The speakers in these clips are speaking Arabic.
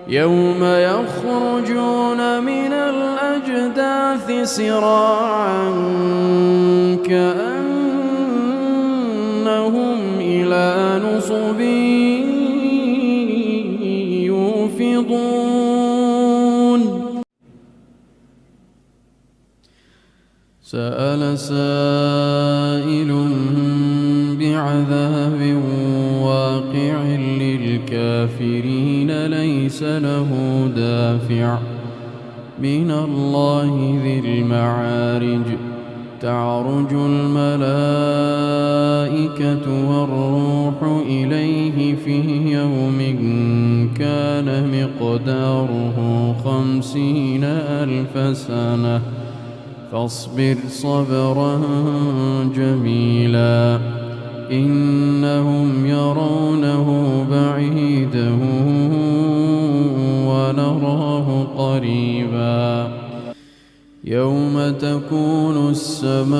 يوم يخرجون من الأجداث سراعا كأنهم إلى نصب يوفضون. سأل سائل بعذاب واقع للكافرين ليس له دافع من الله ذي المعارج. تعرج الملائكة والروح إليه في يوم كان مقداره 50,000 سنة فاصبر صبرا جميلا إنهم يرونه بعيدا ونراه قريبا. يوم تكون السماء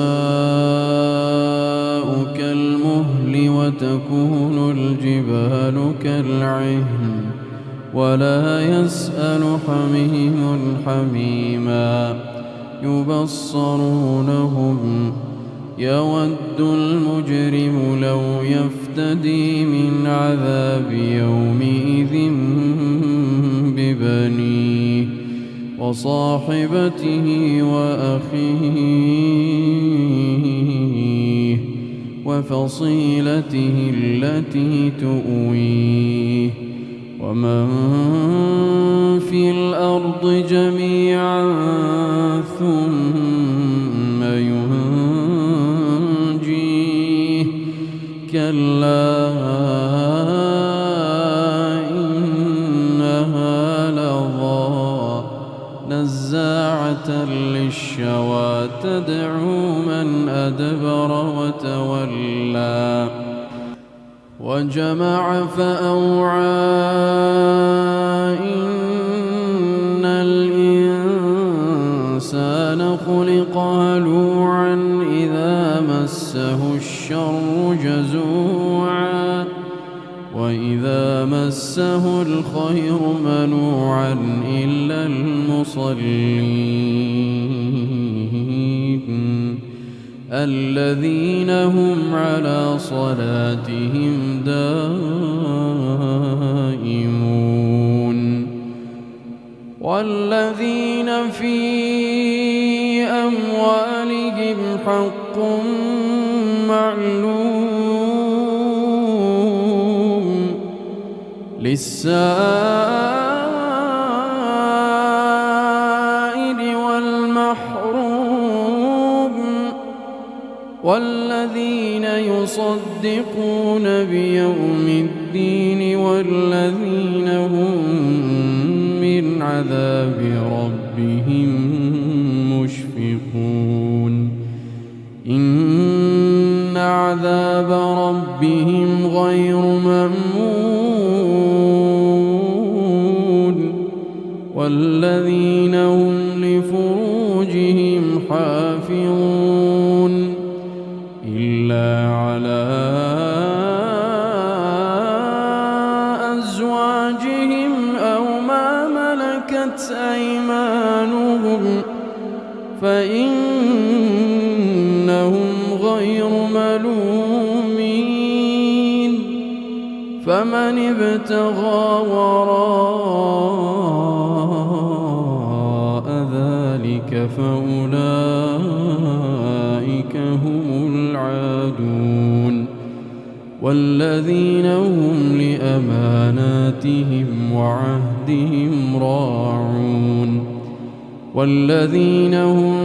كالمهل وتكون الجبال كالعهن ولا يسأل حميم حميما يبصرونهم يود المجرم لو يفتدي من عذاب يومئذ ببنيه وصاحبته وأخيه وفصيلته التي تؤويه ومن في الأرض جميعا ثم ينجيه كلا إنها لظى نزاعة للشوى تدعو من أدبر وتولى وجمع فأوعى. إن الإنسان خلق هلوعا إذا مسه الشر جزوعا وإذا مسه الخير منوعا إلا المصلين الذين هم على صلاتهم دائمون. والذين في أموالهم حق معلوم للسائل والمحروم والذين يصدقون بيوم الدين والذين هم من عذاب ربهم مشفقون. إن عذاب ربهم غير مأمون والذين هم لفروجهم حافظون إلا على أزواجهم أو ما ملكت أيمانهم فإنهم غير ملومين. فمن ابتغى وراء ذلك فأولئك هم العادون. والذين هم لأماناتهم وعهدهم راعون والذين هم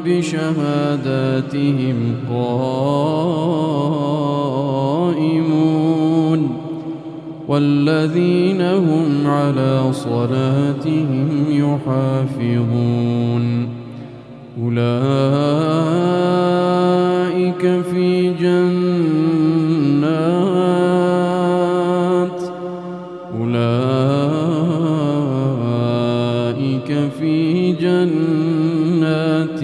بشهاداتهم قائمون والذين هم على صلاتهم يحافظون. أولئك في جنات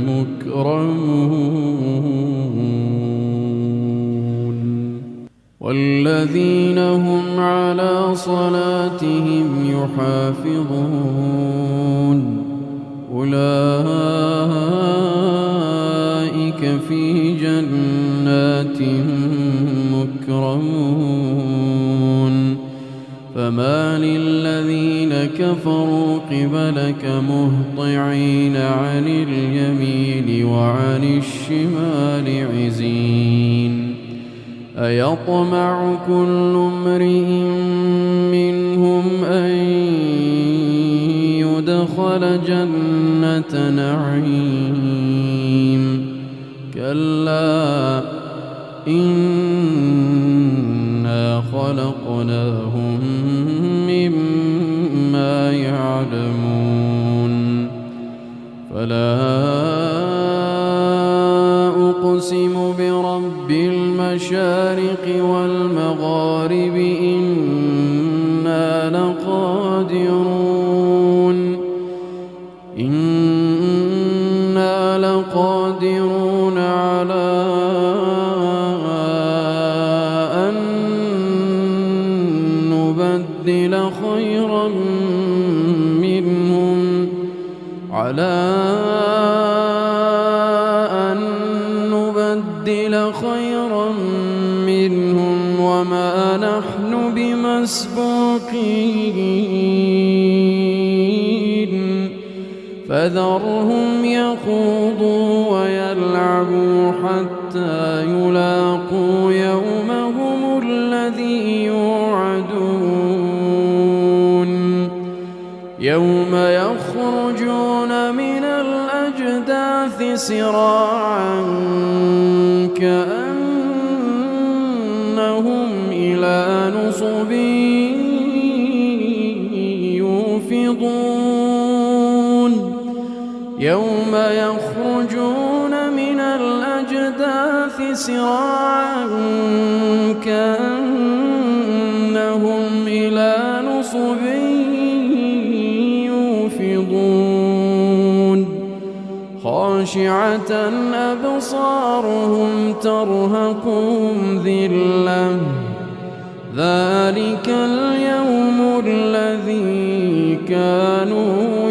مكرمون والذين هم على صلاتهم يحافظون أولئك في جنات مكرمون فما للذين كفروا قبلك مهطعين عن اليمين وعن الشمال عزين أيطمع كل امرئ منهم أن يدخل جنة نعيم كلا إنا خلقناهم مما يعلمون فلا أقسم برب المشارق والمغارب إنا لقادرون على أن نبدل خيرا منهم وما نحن بمسبوقين فذرهم يخوضوا ويلعبوا حتى يلاقوا يومهم الذي يوعدون يوم يخرجون من الأجداث سراعا كأنهم إلى نصب يوفضون يوم يخرجون من الأجداث سراعا كأنهم إلى نصب يوفضون خاشعة أبصارهم ترهقهم ذلة ذلك اليوم الذي كانوا